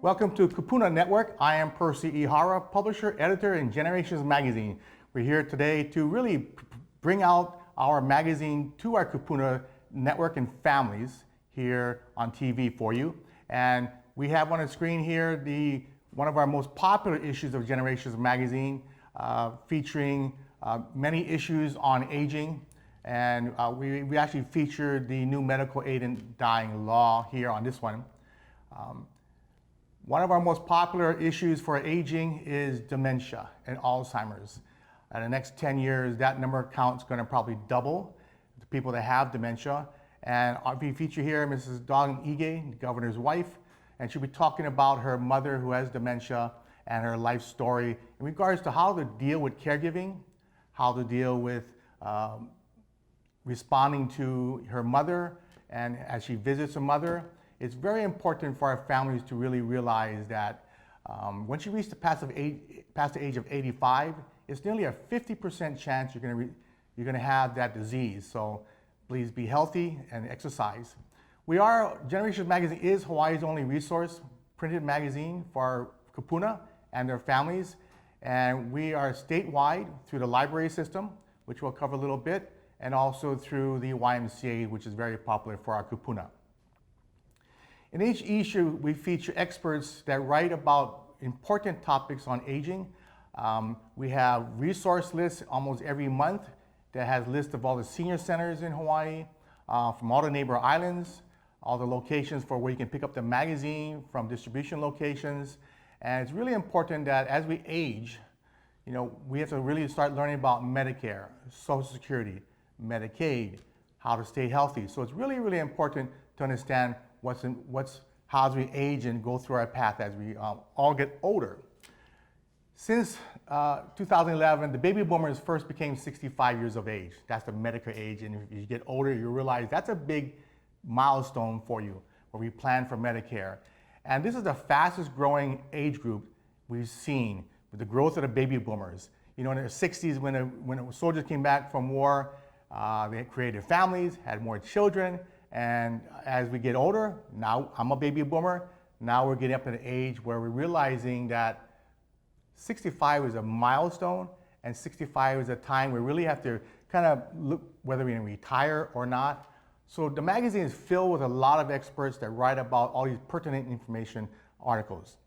Welcome to Kūpuna Network. I am Percy Ihara, publisher, editor in Generations Magazine. We're here today to really bring out our magazine to our Kūpuna network and families here on TV for you. And we have on the screen here one of our most popular issues of Generations Magazine, featuring many issues on aging. And we actually featured the new medical aid in dying law here on this one. One of our most popular issues for aging is dementia and Alzheimer's. In the next 10 years, that number count is going to probably double, the people that have dementia. And we feature here Mrs. Dawn Ige, the governor's wife, and she'll be talking about her mother who has dementia and her life story in regards to how to deal with caregiving, how to deal with responding to her mother, and as she visits her mother. It's very important for our families to really realize that once you reach past the age of 85, it's nearly a 50% chance you're going to have that disease. So please be healthy and exercise. Generations Magazine is Hawaii's only resource printed magazine for Kūpuna and their families. And we are statewide through the library system, which we'll cover a little bit, and also through the YMCA, which is very popular for our Kūpuna. In each issue, we feature experts that write about important topics on aging. We have resource lists almost every month that has lists of all the senior centers in Hawaii, from all the neighbor islands, all the locations for where you can pick up the magazine from distribution locations. And it's really important that as we age, we have to really start learning about Medicare, Social Security, Medicaid, how to stay healthy. So it's really, really important to understand how as we age and go through our path as we all get older. Since 2011, the baby boomers first became 65 years of age. That's the Medicare age, and if you get older, you realize that's a big milestone for you, where we plan for Medicare. And this is the fastest growing age group we've seen with the growth of the baby boomers. In the 60s, when the soldiers came back from war, they created families, had more children. And as we get older, now I'm a baby boomer, now we're getting up to the age where we're realizing that 65 is a milestone, and 65 is a time we really have to kind of look whether we're going to retire or not. So the magazine is filled with a lot of experts that write about all these pertinent information articles.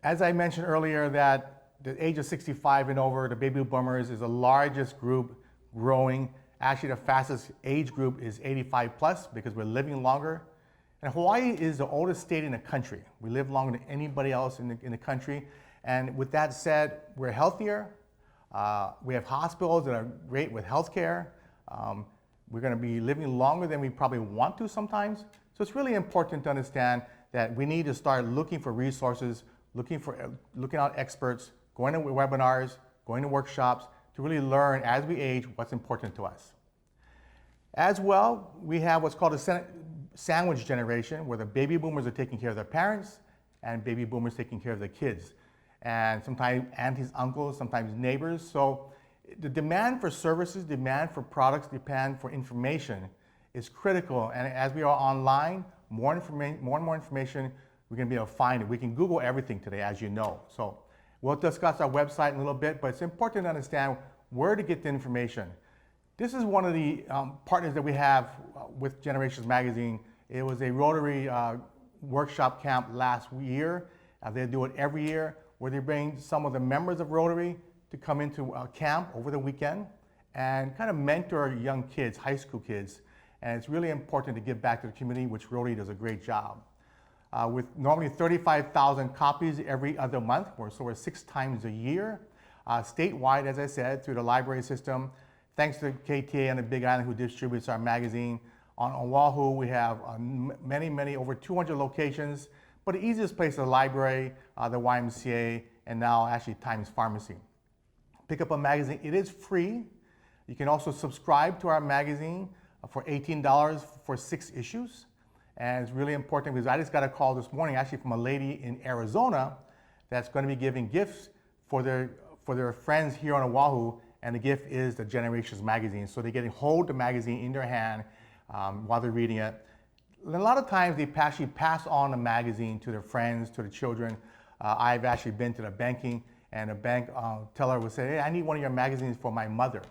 As I mentioned earlier, that the age of 65 and over, the baby boomers is the largest group growing. Actually, the fastest age group is 85 plus because we're living longer. And Hawaii is the oldest state in the country. We live longer than anybody else in the country. And with that said, we're healthier. We have hospitals that are great with healthcare. We're going to be living longer than we probably want to sometimes. So it's really important to understand that we need to start looking for resources, looking out experts, going to webinars, going to workshops, to really learn as we age what's important to us. As well, we have what's called a sandwich generation, where the baby boomers are taking care of their parents and baby boomers taking care of their kids. And sometimes aunties, uncles, sometimes neighbors. So the demand for services, demand for products, demand for information is critical. And as we are online, more and more information, we're going to be able to find it. We can Google everything today, as you know. So we'll discuss our website in a little bit, but it's important to understand where to get the information. This is one of the partners that we have with Generations Magazine. It was a Rotary workshop camp last year. They do it every year, where they bring some of the members of Rotary to come into a camp over the weekend and kind of mentor young kids, high school kids. And it's really important to give back to the community, which Rotary does a great job. With normally 35,000 copies every other month, so we're 6 times a year. Statewide, as I said, through the library system. Thanks to KTA on the Big Island, who distributes our magazine. On Oahu, we have many, over 200 locations. But the easiest place is the library, the YMCA, and now actually Times Pharmacy. Pick up a magazine. It is free. You can also subscribe to our magazine for $18 for 6 issues. And it's really important because I just got a call this morning actually from a lady in Arizona that's going to be giving gifts for their friends here on Oahu, and the gift is the Generations Magazine. So they're getting hold the magazine in their hand while they're reading it. a lot of times they actually pass on the magazine to their friends, to the children. I've actually been to the banking, and a bank teller would say, hey, I need one of your magazines for my mother,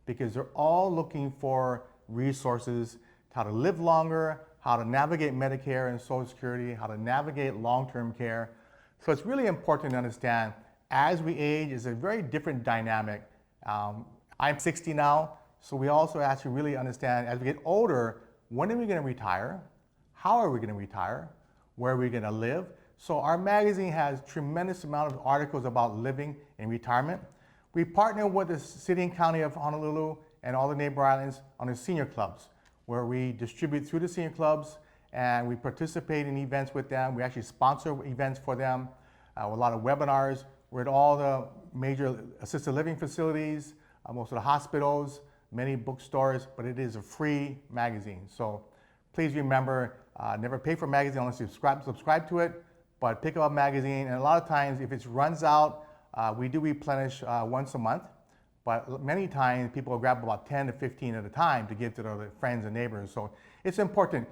because they're all looking for resources, how to live longer, how to navigate Medicare and Social Security, how to navigate long-term care. So it's really important to understand, as we age, it's a very different dynamic. I'm 60 now, so we also have to really understand, as we get older, when are we going to retire? How are we going to retire? Where are we going to live? So our magazine has tremendous amount of articles about living in retirement. We partner with the city and county of Honolulu and all the neighbor islands on the senior clubs, where we distribute through the senior clubs and we participate in events with them. We actually sponsor events for them, a lot of webinars. We're at all the major assisted living facilities, most of the hospitals, many bookstores, but it is a free magazine. So please remember, never pay for a magazine unless you subscribe to it, but pick up a magazine. And a lot of times, if it runs out, we do replenish once a month, but many times people grab about 10 to 15 at a time to give to their friends and neighbors. So it's important.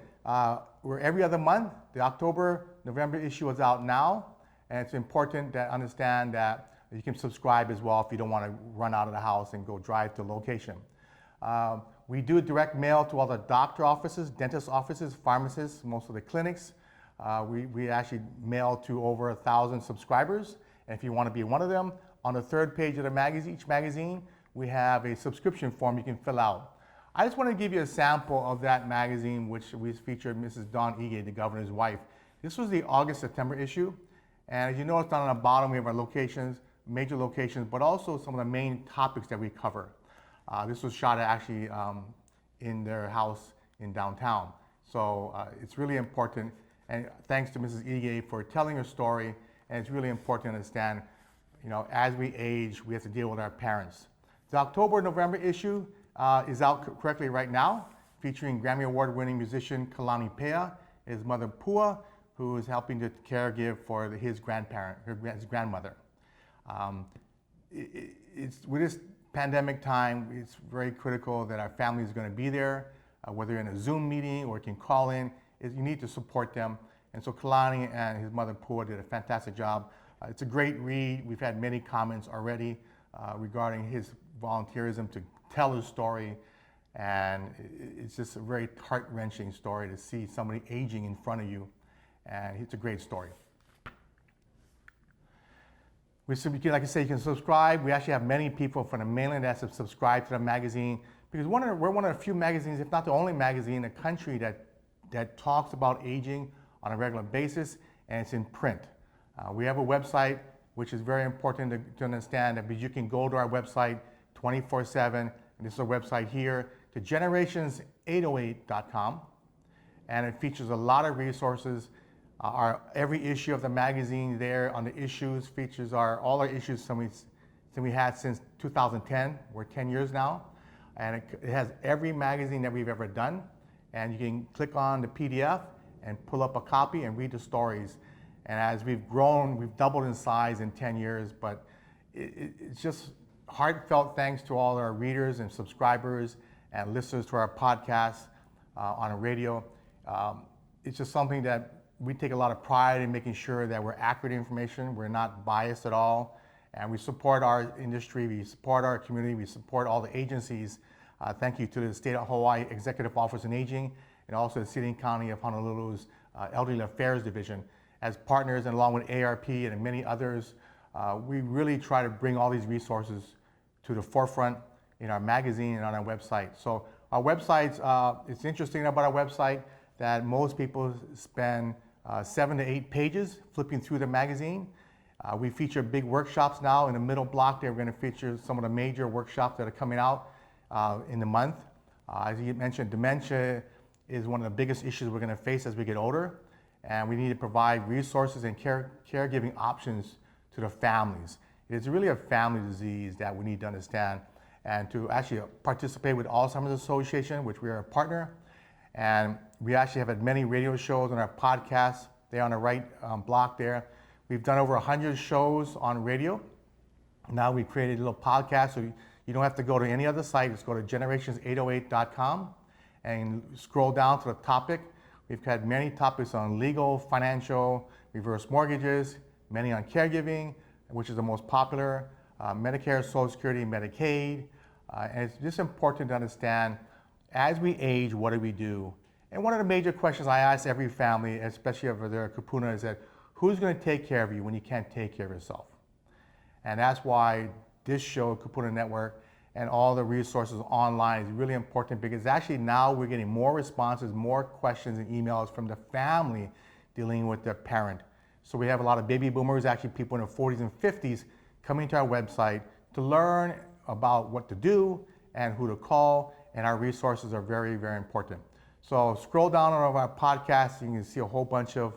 We're every other month. The October, November issue is out now, and it's important to understand that you can subscribe as well if you don't want to run out of the house and go drive to a location. We do direct mail to all the doctor offices, dentist offices, pharmacists, most of the clinics. We actually mail to over 1,000 subscribers. And if you want to be one of them, on the third page of the magazine, each magazine, we have a subscription form you can fill out. I just want to give you a sample of that magazine, which we featured Mrs. Dawn Ige, the governor's wife. This was the August-September issue. And as you notice down on the bottom, we have our locations, major locations, but also some of the main topics that we cover. This was shot actually in their house in downtown. So it's really important. And thanks to Mrs. Ige for telling her story. And it's really important to understand, as we age, we have to deal with our parents. The October-November issue is out correctly right now, featuring Grammy Award-winning musician Kalani Pea, his mother Pua, who is helping to caregive for his grandmother. With this pandemic time, it's very critical that our family is going to be there, whether you're in a Zoom meeting or you can call in. You need to support them. And so Kalani and his mother Pua did a fantastic job. It's a great read. We've had many comments already regarding his volunteerism to tell his story. And it's just a very heart-wrenching story to see somebody aging in front of you. And it's a great story. Like I say, you can subscribe. We actually have many people from the mainland that have subscribed to the magazine, because we're one of the few magazines, if not the only magazine in the country that talks about aging on a regular basis, and it's in print. We have a website, which is very important to understand, that you can go to our website 24/7, and this is our website here, to generations808.com, and it features a lot of resources. Every issue of the magazine there on the issues features all our issues we had since 2010. We're 10 years now, and it has every magazine that we've ever done. And you can click on the PDF and pull up a copy and read the stories. And as we've grown, we've doubled in size in 10 years, but it's just heartfelt thanks to all our readers and subscribers and listeners to our podcast on the radio. It's just something that we take a lot of pride in, making sure that we're accurate information. We're not biased at all. And we support our industry, we support our community, we support all the agencies. Thank you to the State of Hawaii Executive Office on Aging, and also the City and County of Honolulu's Elderly Affairs Division. As partners, and along with ARP and many others, we really try to bring all these resources to the forefront in our magazine and on our website. So our websites, it's interesting about our website that most people spend 7 to 8 pages flipping through the magazine. We feature big workshops now. In the middle block there, we're going to feature some of the major workshops that are coming out in the month. As you mentioned, dementia is one of the biggest issues we're going to face as we get older, and we need to provide resources and caregiving options to the families. It's really a family disease that we need to understand, and to actually participate with Alzheimer's Association, which we are a partner. And we actually have had many radio shows on our podcast. They're on the right block there. We've done over 100 shows on radio. Now we created a little podcast, so you don't have to go to any other site. Just go to generations808.com and scroll down to the topic. We've had many topics on legal, financial, reverse mortgages, many on caregiving, which is the most popular, Medicare, Social Security, Medicaid. And it's just important to understand, as we age, what do we do? And one of the major questions I ask every family, especially over there at Kūpuna, is that who's going to take care of you when you can't take care of yourself? And that's why this show, Kūpuna Network, and all the resources online is really important, because actually now we're getting more responses, more questions and emails from the family dealing with their parent. So we have a lot of baby boomers, actually people in their 40s and 50s, coming to our website to learn about what to do and who to call, and our resources are very, very important. So scroll down on our podcast, and you can see a whole bunch of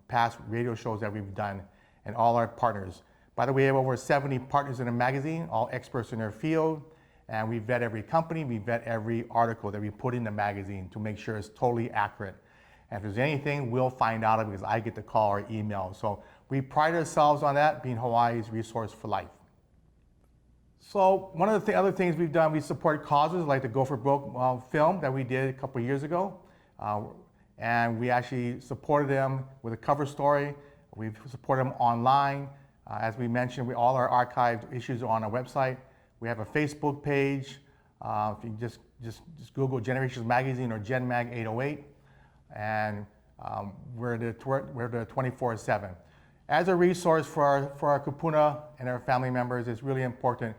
past radio shows that we've done and all our partners. By the way, we have over 70 partners in the magazine, all experts in their field, and we vet every company, we vet every article that we put in the magazine to make sure it's totally accurate. And if there's anything, we'll find out because I get the call or email. So we pride ourselves on that, being Hawaii's resource for life. So one of the other things we've done, we support causes like the Go for Broke film that we did a couple of years ago. And we actually supported them with a cover story. We've supported them online. As we mentioned, all our archived issues are on our website. We have a Facebook page. If you just Google Generations Magazine or GenMag 808. And we're the 24/7. As a resource for our Kūpuna and our family members, it's really important,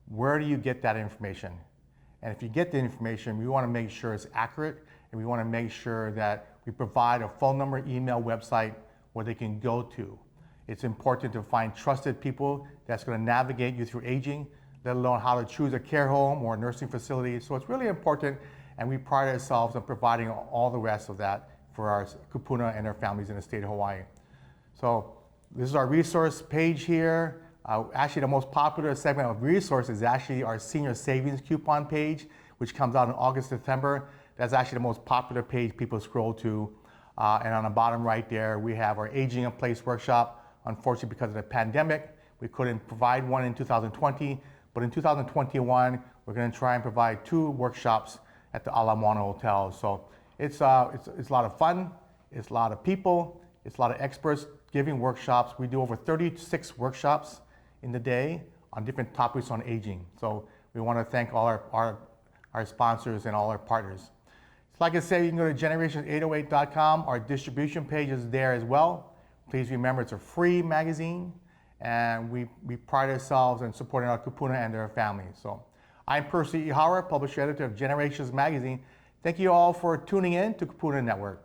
where do you get that information? And if you get the information, we want to make sure it's accurate, and we want to make sure that we provide a phone number, email, website where they can go to. It's important to find trusted people that's going to navigate you through aging, let alone how to choose a care home or a nursing facility. So it's really important, and we pride ourselves on providing all the rest of that for our Kūpuna and their families in the state of Hawaii. So this is our resource page here. Actually, the most popular segment of resources is actually our senior savings coupon page, which comes out in August, September. That's actually the most popular page people scroll to. And on the bottom right there, we have our Aging in Place workshop. Unfortunately, because of the pandemic, we couldn't provide one in 2020, but in 2021, we're going to try and provide 2 workshops at the Ala Moana Hotel. So it's a lot of fun, it's a lot of people, it's a lot of experts giving workshops. We do over 36 workshops in the day on different topics on aging. So we want to thank all our sponsors and all our partners. So like I said, you can go to generations808.com. Our distribution page is there as well. Please remember, it's a free magazine, and we pride ourselves in supporting our Kūpuna and their families. So I'm Percy Ihara, publisher editor of Generations Magazine. Thank you all for tuning in to Kūpuna Network.